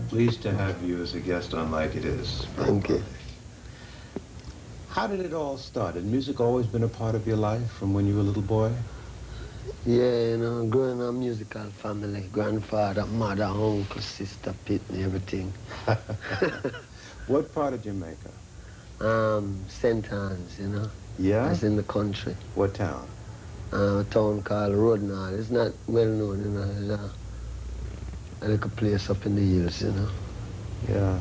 Pleased to have you as a guest on Like It Is. Thank you. How did it all start? Had music always been a part of your life from when you were a little boy? Yeah, you know, growing up musical family, grandfather, mother, uncle, sister, Pitney, everything. What part of Jamaica? St. Anne's, you know. Yeah? That's in the country. What town? A town called Rodnall. It's not well known, you know. It's a little place up in the hills, you know. Yeah.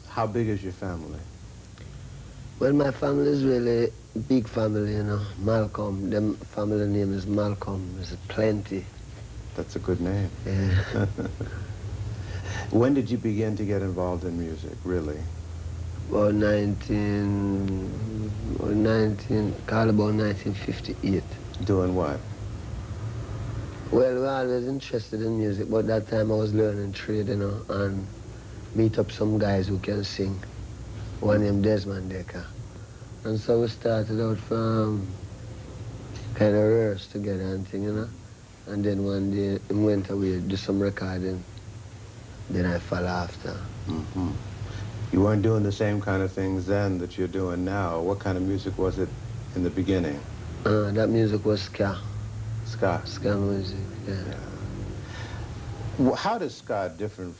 How big is your family? Well, my family is really a big family, you know. Malcolm, them family name is Malcolm. It's plenty. That's a good name. Yeah. When did you begin to get involved in music, really? About 1958. Doing what? Well, we were always interested in music, but that time I was learning trade, you know, and meet up some guys who can sing. One named Desmond Decker. And so we started out from kind of rehearse together and thing, you know. And then one day he went away, do some recording. Then I fell after. Mm-hmm. You weren't doing the same kind of things then that you're doing now. What kind of music was it in the beginning? That music was ska. Ska? Ska music, yeah. Well, how does ska differ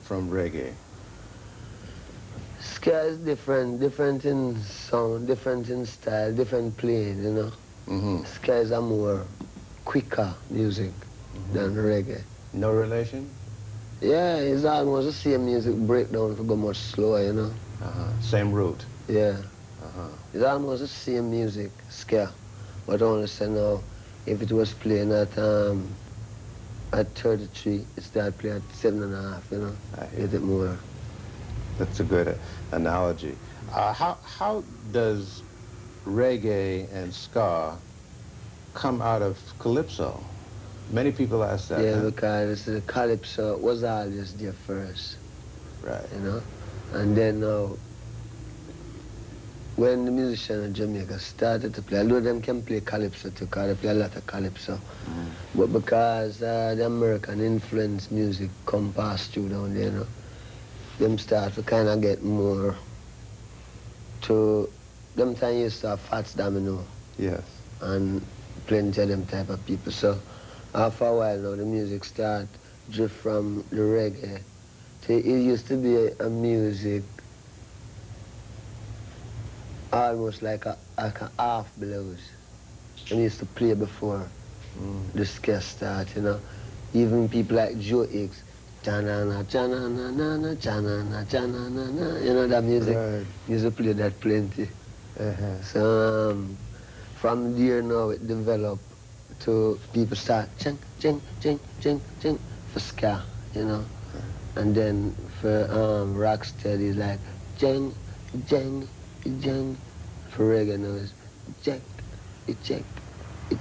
from reggae? Ska is different in sound, different in style, different playing, you know. Mm-hmm. Ska is a more quicker music than reggae. No relation? Yeah, it's almost the same music breakdown to go much slower, you know. Same root? Yeah. It's almost the same music, ska. But only say now, if it was playing at 33, it started playing at 7.5, you know. I Get it more. That's a good analogy. How does reggae and ska come out of calypso? Many people ask that. Yeah, huh? because the calypso was always there first. Right. You know? And then now, when the musicians in Jamaica started to play, although them can play calypso too, because they play a lot of calypso, but because the American influence music come pass through down there, you know, them start to kind of get more to, them time used to have Fats Domino. Yes. And plenty of them type of people. So after a while now, the music start drift from the reggae. It used to be a music almost like a half blues. And used to play before the ska start, you know. Even people like Joe Hicks, cha-na-na, cha-na-na-na-na, cha-na-na, cha-na-na-na, you know that music? Right. Used to play that plenty. So from there now it developed to people start ching, ching, ching, ching, ching for ska, you know. And then for rocksteady it's like jing, jing, jing. For reggae now it's check, check,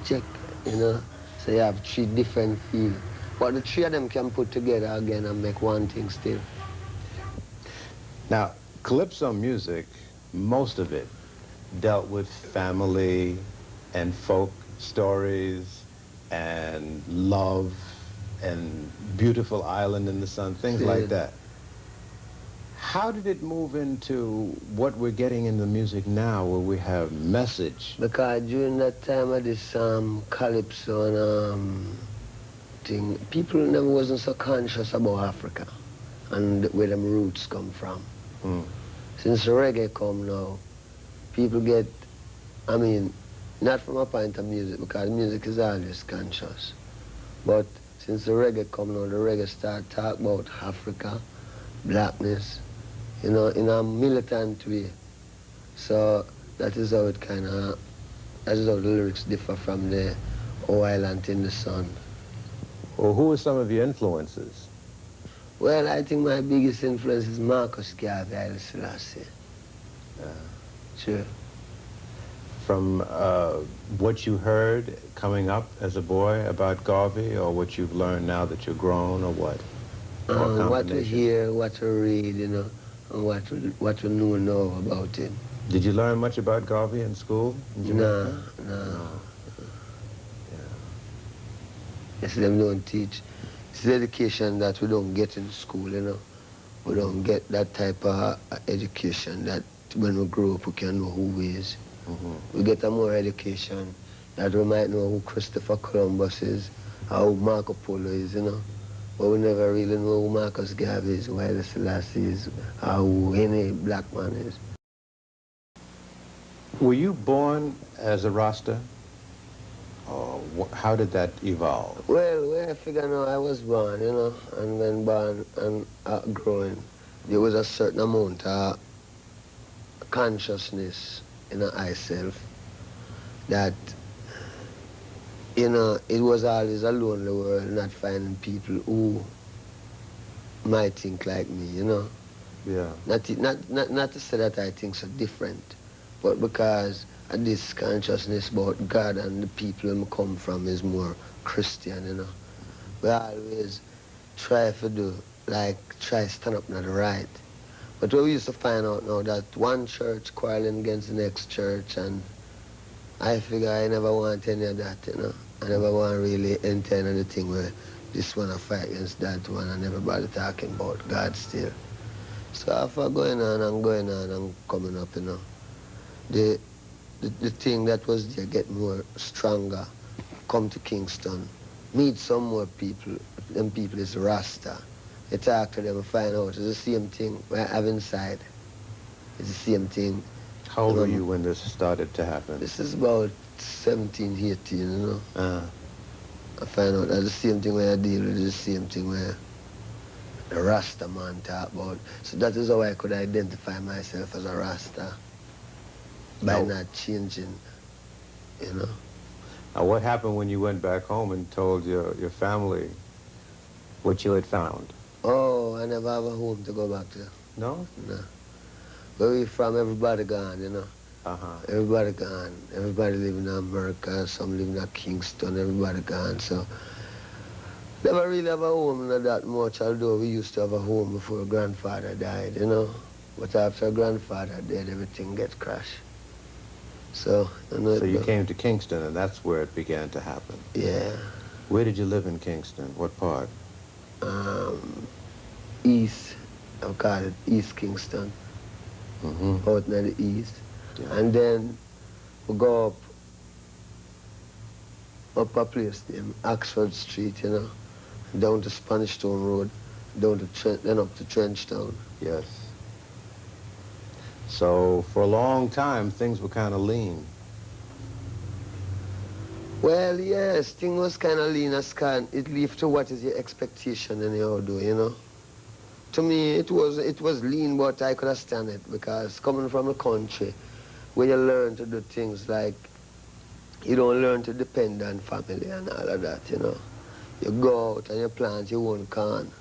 check, you know. So you have three different feels. But the three of them can put together again and make one thing still. Now, calypso music, most of it dealt with family and folk stories and love and beautiful island in the sun, things like that. How did it move into what we're getting in the music now, where we have message? Because during that time of this calypso and thing, people never wasn't so conscious about Africa and where them roots come from. Since the reggae come now, people get, I mean, not from a point of music, because music is always conscious. But since the reggae come now, the reggae start talk about Africa, blackness, you know, in a militant way. So that is how it kind of, that is how the lyrics differ from the Oh Island in the Sun. Well, who are some of your influences? Well, I think my biggest influence is Marcus Garvey, Haile Selassie. Sure. From what you heard coming up as a boy about Garvey, or what you've learned now that you're grown, or what? What we hear, what we read, you know, and what we know about him. Did you learn much about Garvey in school in Jamaica? No. Yes, them don't teach. It's the education that we don't get in school, you know. We don't get that type of education that when we grow up we can know who we is. We get a more education that we might know who Christopher Columbus is, or who Marco Polo is, you know. But we never really know who Marcus Garvey is, who Haile Selassie is, or who any black man is. Were you born as a Rasta? Or how did that evolve? Well, when I figure now I was born, you know, and when born and growing, there was a certain amount of consciousness in myself that, you know, it was always a lonely world, not finding people who might think like me, you know. Yeah. Not to say that I think so different, but because this consciousness about God and the people I come from is more Christian, you know. We always try to do, like, try to stand up to the right. But we used to find out now that one church quarreling against the next church, and I figure I never want any of that, you know. I never want really enter into the thing where this one I fight against that one and everybody talking about God still. So after going on and coming up, you know, the thing that was there get more stronger, come to Kingston, meet some more people, them people is Rasta. You talk to them and find out it's the same thing I have inside. It's the same thing. How old were you when this started to happen? This is about 17, 18, you know. I find out that the same thing where I deal with is the same thing where the Rasta man talk about. So that is how I could identify myself as a Rasta. By not changing, you know. Now, what happened when you went back home and told your family what you had found? Oh, I never have a home to go back to. No? No. Where we from, everybody gone, you know. Everybody gone. Everybody living in America, some living in Kingston, everybody gone. So, never really have a home, not that much, although we used to have a home before grandfather died, you know. But after grandfather died, everything gets crashed. So, you know, so you came to Kingston, and that's where it began to happen. Yeah. Where did you live in Kingston? What part? East. I call it East Kingston. Out near the east. Yeah. And then we go up a place named Oxford Street, you know, down to Spanish Town Road, down to then up to Trenchtown. Yes. So for a long time, things were kind of lean. Well, yes, things was kind of lean as can. It leaves to what is your expectation anyhow, do, you know. To me, it was lean, but I could understand it because coming from a country where you learn to do things like you don't learn to depend on family and all of that, you know. You go out and you plant your own corn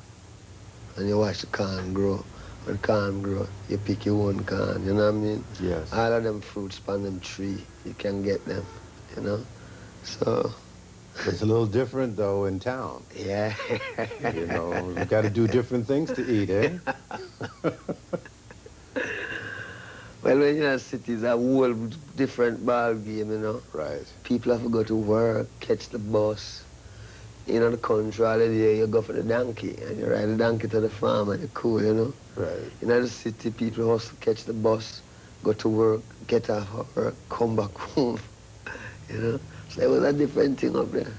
and you watch the corn grow. When corn grow, you pick your own corn, you know what I mean? Yes. All of them fruits on them tree, you can get them, you know? So... It's a little different, though, in town. Yeah. You know, you've got to do different things to eat, eh? Well, when you're in cities, a whole different ball game, you know? Right. People have to go to work, catch the bus. You know, the country, all the day, you go for the donkey, and you ride the donkey to the farm, and you're cool, you know? Right. In the city, people hustle, catch the bus, go to work, get off of work, come back home, you know? So it was a different thing up there.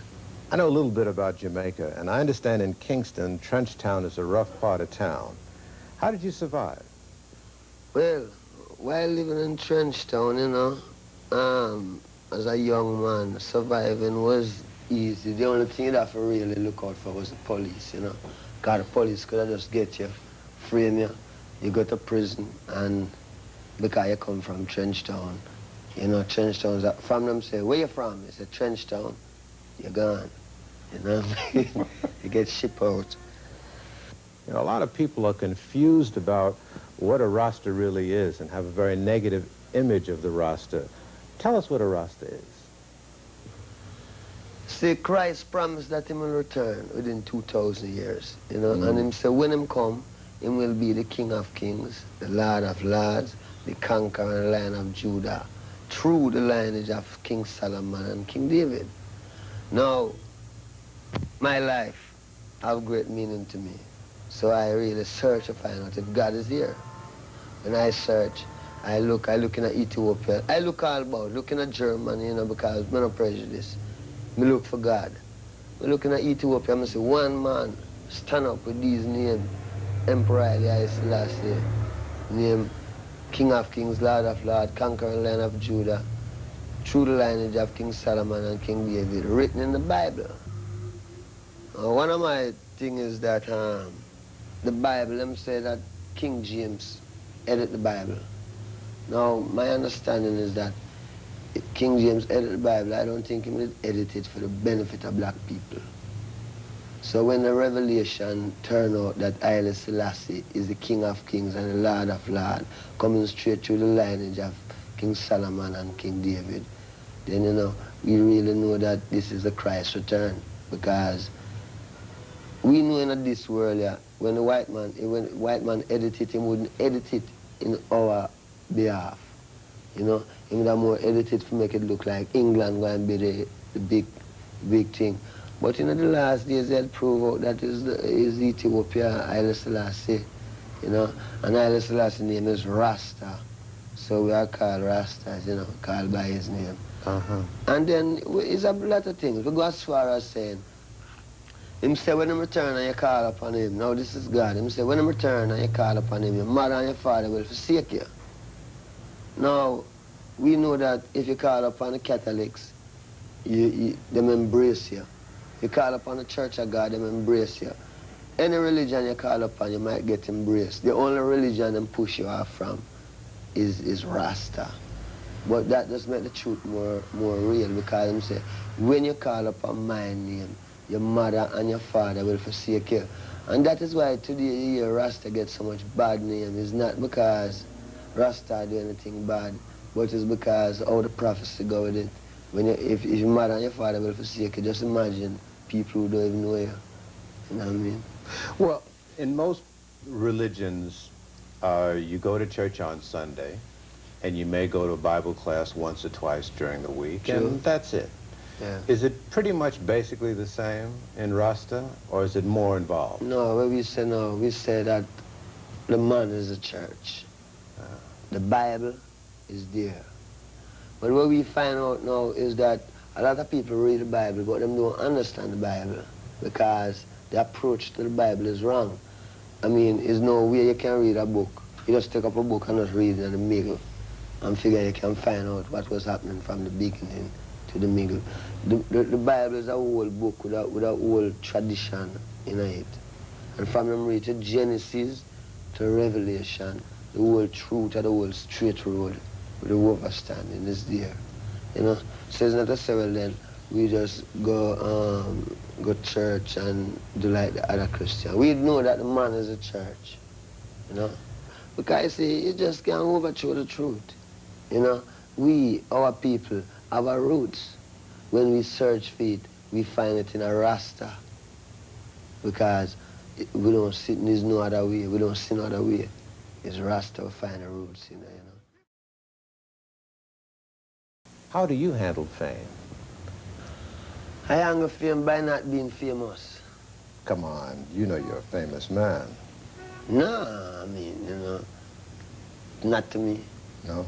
I know a little bit about Jamaica, and I understand in Kingston, Trenchtown is a rough part of town. How did you survive? Well, while living in Trenchtown, you know, as a young man, surviving was easy. The only thing you'd have to really look out for was the police, you know. Because the police could have just get you, frame you, you go to prison, and because you come from Trenchtown, you know, Trenchtown's, from them say, where you from? You say, Trenchtown, you're gone, you know. You get shipped out. You know, a lot of people are confused about what a Rasta really is and have a very negative image of the Rasta. Tell us what a Rasta is. See, Christ promised that he will return within 2,000 years, you know, and him said when him come, he will be the King of Kings, the Lord of Lords, the conquering Lion of Judah, through the lineage of King Solomon and King David. Now, my life have great meaning to me. So I really search to find out if God is here. When I search, I look in at Ethiopia. I look all about, looking at Germany, you know, because I'm not prejudiced. I look for God. I looking at Ethiopia, I see one man stand up with these names, Emperor Haile Selassie, name King of Kings, Lord of Lords, conquering Lion of Judah, through the lineage of King Solomon and King David, written in the Bible. One of my things is that the Bible, them say that King James edit the Bible. Now, my understanding is that if King James edit the Bible, I don't think he would edit it for the benefit of black people. So when the revelation turned out that Haile Selassie is the King of Kings and the Lord of Lords, coming straight through the lineage of King Solomon and King David, then, you know, we really know that this is the Christ return. Because we know in this world, yeah, when the white man edit it, he wouldn't edit it in our behalf. You know, he would have more edited to make it look like England going to be the big thing. But in the last days, they'll prove out that is Ethiopia, Haile Selassie, you know, and Haile Selassie's name is Rasta. So we are called Rastas, you know, called by his name. And then it's a lot of things. We go as far as saying, him say when him return and you call upon him, now this is God, him say when him return and you call upon him, your mother and your father will forsake you. Now, we know that if you call upon the Catholics, them embrace you. You call upon the Church of God, them embrace you. Any religion you call upon, you might get embraced. The only religion them push you off from is Rasta. But that does make the truth more real, because them say, when you call upon my name, your mother and your father will forsake you. And that is why today you hear Rasta get so much bad name. It's not because Rasta do anything bad, but it's because how the prophecy go with it. When if your mother and your father will forsake you, just imagine people who don't even know you. You know what I mean? Well, in most religions, you go to church on Sunday, and you may go to a Bible class once or twice during the week, and that's it. Yeah. Is it pretty much basically the same in Rasta, or is it more involved? No, we say that the man is the church. The Bible is there. But what we find out now is that a lot of people read the Bible, but them don't understand the Bible, because the approach to the Bible is wrong. I mean, there's no way you can read a book. You just take up a book and just read it in the middle and figure you can find out what was happening from the beginning to the middle. The Bible is a whole book with a whole tradition in it. And from them read to Genesis to Revelation, the whole truth of the whole straight road with the overstanding is there. You know? So it's not a say, well then, we just go church and do like the other Christian. We know that the man is a church, you know? Because you see, you just can't overthrow the truth. You know, we, our people, have our roots. When we search for it, we find it in a Rasta. Because we don't see, there's no other way. We don't see no other way. It's Rasta we find the roots in there, you know. How do you handle fame? I handle fame by not being famous. Come on, you know you're a famous man. No, I mean, you know, not to me. No?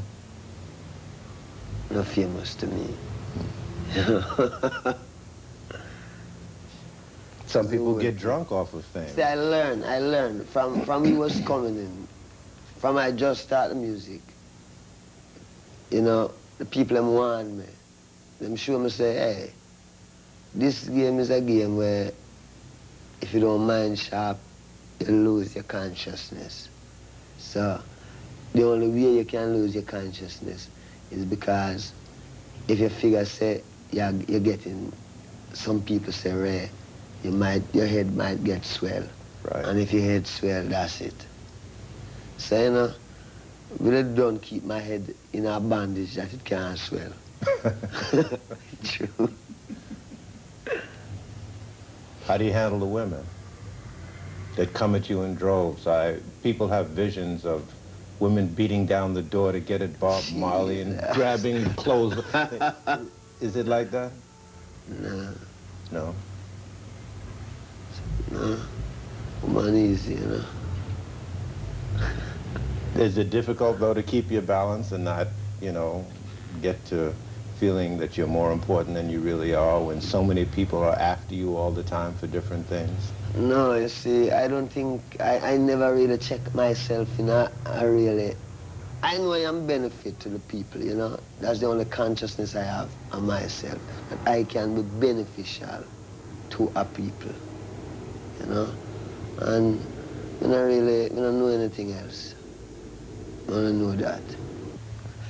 Not famous to me. Some people get drunk off of fame. See, I learned from we was coming in, from I just started music. You know, the people them want me. Them show me say, hey, this game is a game where if you don't mind sharp, you lose your consciousness. So the only way you can lose your consciousness is because if you figure say you're getting, some people say rare, your head might get swell. Right. And if your head swell, that's it. So you know, really don't keep my head in a bandage that it can't swell. True. How do you handle the women that come at you in droves? People have visions of women beating down the door to get at Bob Marley and grabbing clothes. Is it like that? No. No? Woman easy, you know. Is it difficult, though, to keep your balance and not, you know, get to feeling that you're more important than you really are when so many people are after you all the time for different things? No, you see, I don't think, I never really check myself, you know, I know I am benefit to the people, you know. That's the only consciousness I have on myself, that I can be beneficial to a people, you know. And I don't know anything else. I don't know that.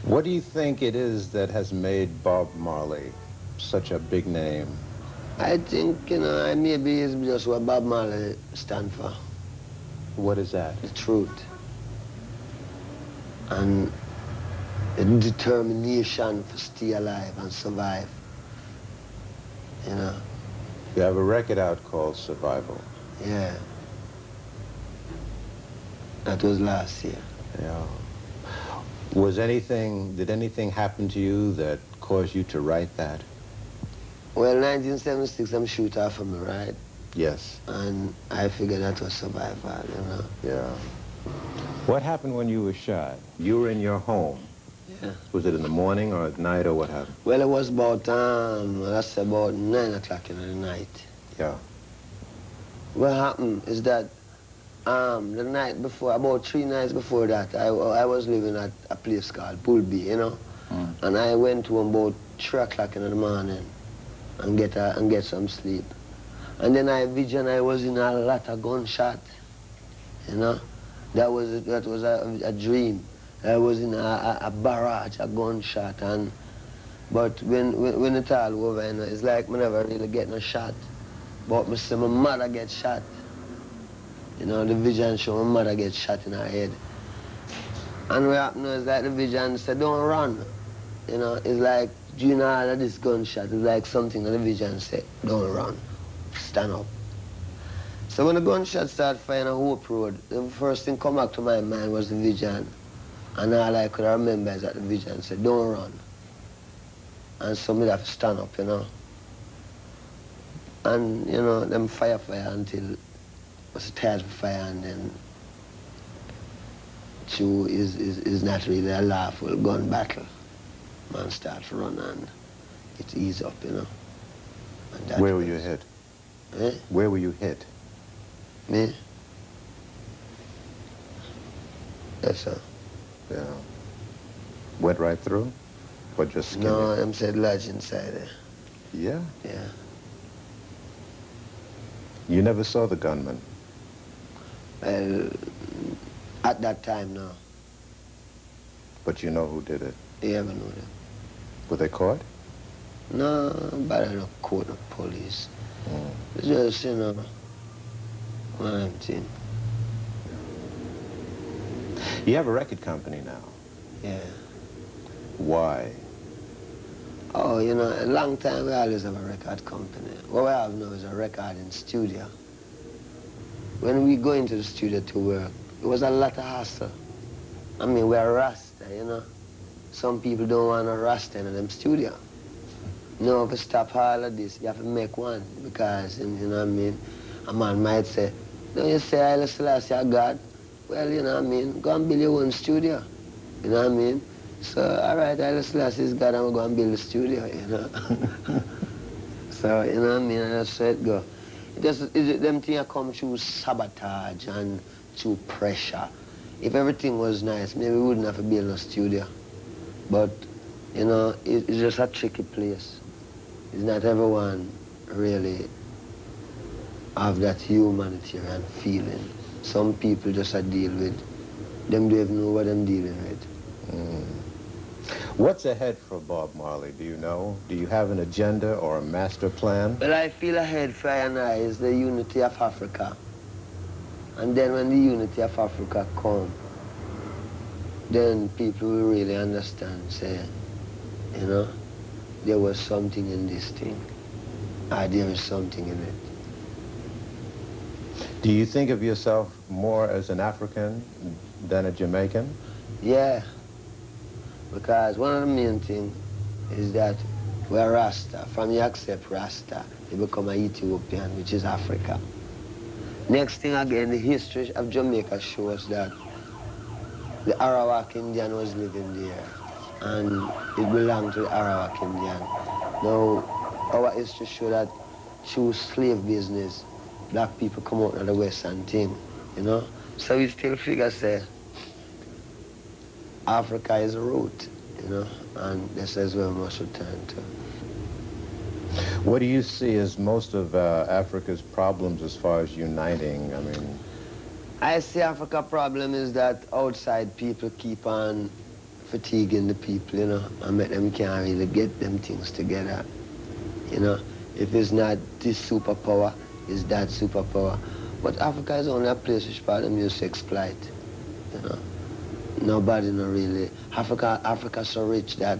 What do you think it is that has made Bob Marley such a big name? I think, you know, maybe it's just what Bob Marley stand for. What is that? The truth. And the determination to stay alive and survive, you know. You have a record out called Survival. Yeah. That was last year. Yeah. Did anything happen to you that caused you to write that? Well, 1976, I'm shoot off of me, right? Yes. And I figured that was survival, you know. Yeah. What happened when you were shot? You were in your home. Yeah. Was it in the morning or at night or what happened? Well, it was about, that's about 9 o'clock in the night. Yeah. What happened is that the night before, about 3 nights before that, I was living at a place called Bullby, you know. And I went home about 3 o'clock in the morning and get some sleep. And then I vision I was in a lot of gunshot, you know. That was a dream. I was in a barrage, a gunshot, but when it all over, you know, it's like I never really get no shot. But I see my mother get shot. You know, the vision show my mother get shot in her head. And what happened is like the vision said, don't run. You know, it's like, you know, all of this gunshot, it's like something that the vision said, don't run, stand up. So when the gunshot started firing on Hope Road, the first thing come back to my mind was the vision. And all I could remember is that the vision said, don't run. And so me have to stand up, you know. And, you know, them fire until was tired of fire, and then two is not really a lawful gun battle. Man starts to run and it ease up, you know. Where were you hit? Eh? Where were you hit? Me? Yes, sir. Yeah. Went right through? Or just skinned No, it? I'm said lodge inside there. Yeah? Yeah. You never saw the gunman? Well, at that time, no. But you know who did it? You ever know them? Were they caught? No, but I don't call the police. It's just, you know, one thing. You have a record company now. Yeah. Why? Oh, you know, a long time we always have a record company. What we have now is a recording studio. When we go into the studio to work, it was a lot of hassle. I mean, we're Rasta, you know. Some people don't want a Rasta in them studio. No, if you stop all of this, you have to make one, because, you know what I mean, a man might say, no, you say Haile Selassie are God. Well, you know what I mean, go and build your own studio, you know what I mean? So, all right, Haile Selassie is God, I'm going to go and build a studio, you know. So, you know what I mean, and that's how it go. Them things come through sabotage and through pressure. If everything was nice, maybe we wouldn't have to build a studio. But, you know, it's just a tricky place. It's not everyone really have that humanitarian feeling. Some people just deal with, them don't even know what I'm dealing with. What's ahead for Bob Marley, do you know? Do you have an agenda or a master plan? Well, I feel ahead for I and I is the unity of Africa. And then when the unity of Africa come, then people will really understand, say, you know, there was something in this thing. There is something in it. Do you think of yourself more as an African than a Jamaican? Yeah, because one of the main things is that we're Rasta. From you accept Rasta, you become an Ethiopian, which is Africa. Next thing again, the history of Jamaica shows that the Arawak Indian was living there, and it belonged to the Arawak Indian. Now, our history show that through slave business, black people come out of the Western thing, you know? So we still figure, say, Africa is a root, you know, and this is where we must return to. What do you see as most of Africa's problems as far as uniting? I mean, I see Africa's problem is that outside people keep on fatiguing the people, you know, and make them can't really get them things together, you know. If it's not this superpower, it's that superpower. But Africa is only a place which part of them used to exploit, you know. Nobody no really. Africa so rich that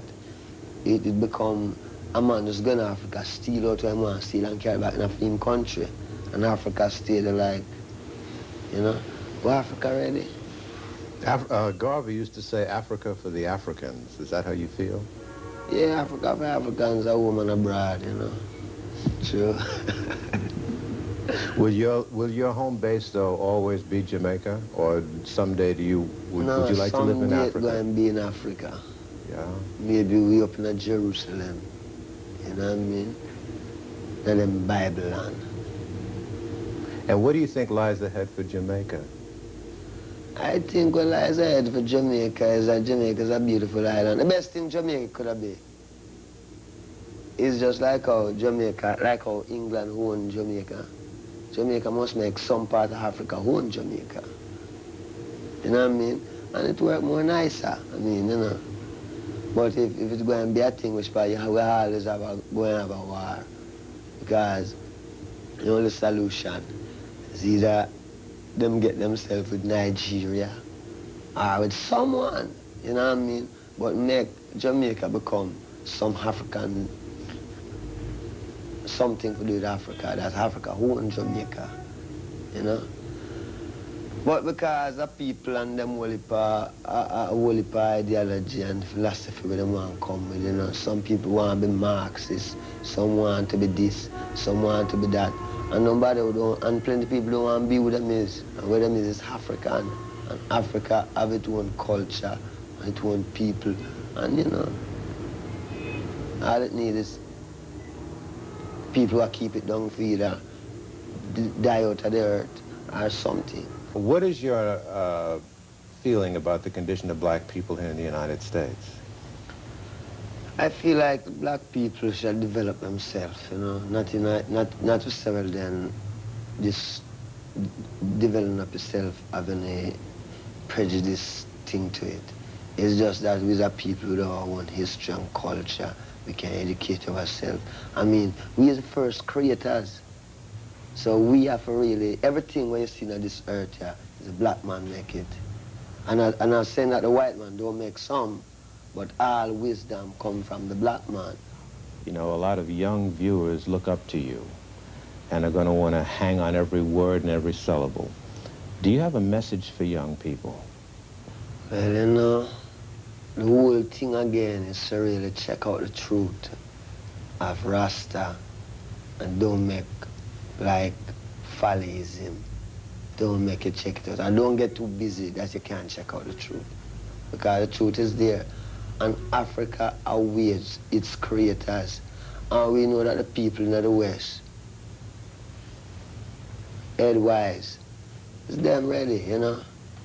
it become a man just go to Africa, steal out what he want, steal and carry back in him country. And Africa stay there like, you know, well, Africa ready. Garvey used to say Africa for the Africans. Is that how you feel? Yeah, Africa for Africans, a woman abroad, you know. True. Will your home base, though, always be Jamaica? Or someday would you like to live in Africa? No, someday it's going to be in Africa. Yeah. Maybe we up in Jerusalem, you know what I mean? And then Bible land. And what do you think lies ahead for Jamaica? I think what lies ahead for Jamaica is that Jamaica is a beautiful island. The best thing Jamaica could have been is just like how Jamaica, like how England owned Jamaica. Jamaica must make some part of Africa own Jamaica. You know what I mean? And it work more nicer, I mean, you know. But if it's going to be a thing which probably we always going to have a war. Because the only solution is either them get themselves with Nigeria or with someone, you know what I mean? But make Jamaica become some African, something to do with Africa, that Africa owns Jamaica, you know? But because the people and them whole heap of ideology and philosophy where they want to come with, you know, some people want to be Marxist, some want to be this, some want to be that. And nobody don't, and plenty of people don't want to be with them is. And where them is African. And Africa have its own culture, and its own people. And you know, all it needs is people who keep it down for either die out of the earth or something. What is your feeling about the condition of black people here in the United States? I feel like black people should develop themselves, you know, not to several then just develop yourself having a prejudice thing to it. It's just that we are people with our own history and culture. We can educate ourselves. I mean, we are the first creators. So we have to really, everything when you see on this earth here, is a black man make it. And I'm saying that the white man don't make some, but all wisdom come from the black man. You know, a lot of young viewers look up to you and are going to want to hang on every word and every syllable. Do you have a message for young people? Well, you know, the whole thing again is to really check out the truth of Rasta and don't make like follyism. Don't make it check it out. And don't get too busy that you can't check out the truth. Because the truth is there. And Africa awaits its creators. And we know that the people in the West, head-wise, it's them ready, you know.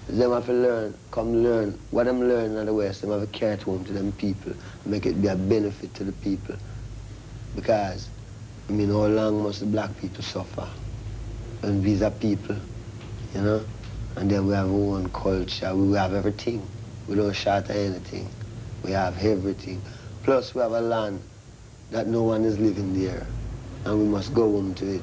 Them have to learn, come learn. What them learning in the West, them have to carry it home to them people, make it be a benefit to the people. Because, I mean, how long must the black people suffer? And these are people, you know? And then we have our own culture, we have everything. We don't short anything. We have everything. Plus we have a land that no one is living there. And we must go home to it.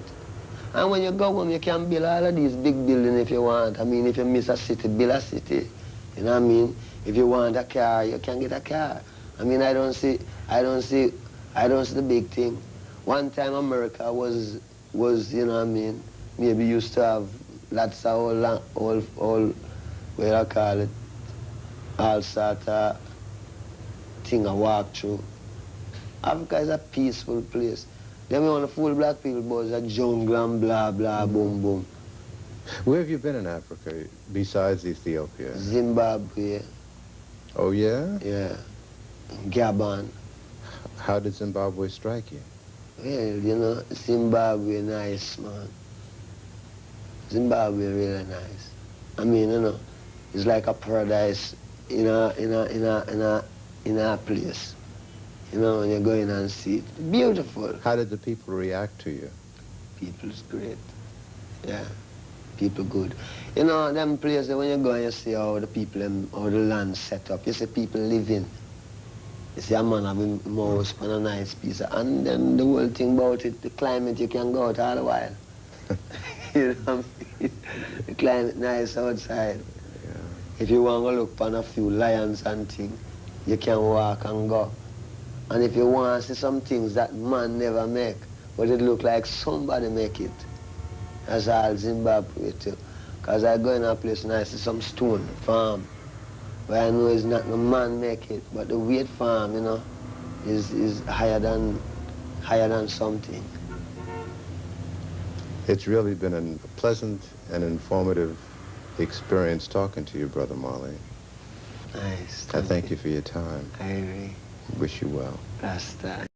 And when you go home, you can build all of these big buildings if you want. I mean, if you miss a city, build a city. You know what I mean? If you want a car, you can get a car. I mean, I don't see the big thing. One time America was, you know what I mean, maybe used to have lots of all what I call it, all sort of thing I walk through. Africa is a peaceful place. Then we want to fool black people, but it's a jungle and blah, blah, boom, boom. Where have you been in Africa besides Ethiopia? Zimbabwe, Oh, yeah? yeah, Gabon. How did Zimbabwe strike you? Well, you know, Zimbabwe nice, man. Zimbabwe really nice. I mean, you know, it's like a paradise in a place. You know, when you go in and see it. Beautiful. How did the people react to you? People's great. Yeah. People good. You know, them places when you go and you see how the people, how the land set up, you see people living. You see a man having mouse on a nice piece. And then the whole thing about it, the climate, you can go out all the while. You know what I mean? The climate nice outside. Yeah. If you want to look upon a few lions and things, you can walk and go. And if you want to see some things that man never make, but it look like somebody make it, that's all Zimbabwe too. Because I go in a place and I see some stone farm, but I know it's not the man make it, but the weight farm, you know, is higher than something. It's really been a pleasant and informative experience talking to you, Brother Marley. Nice. I thank you for your time. I really Wish you well. Rasta.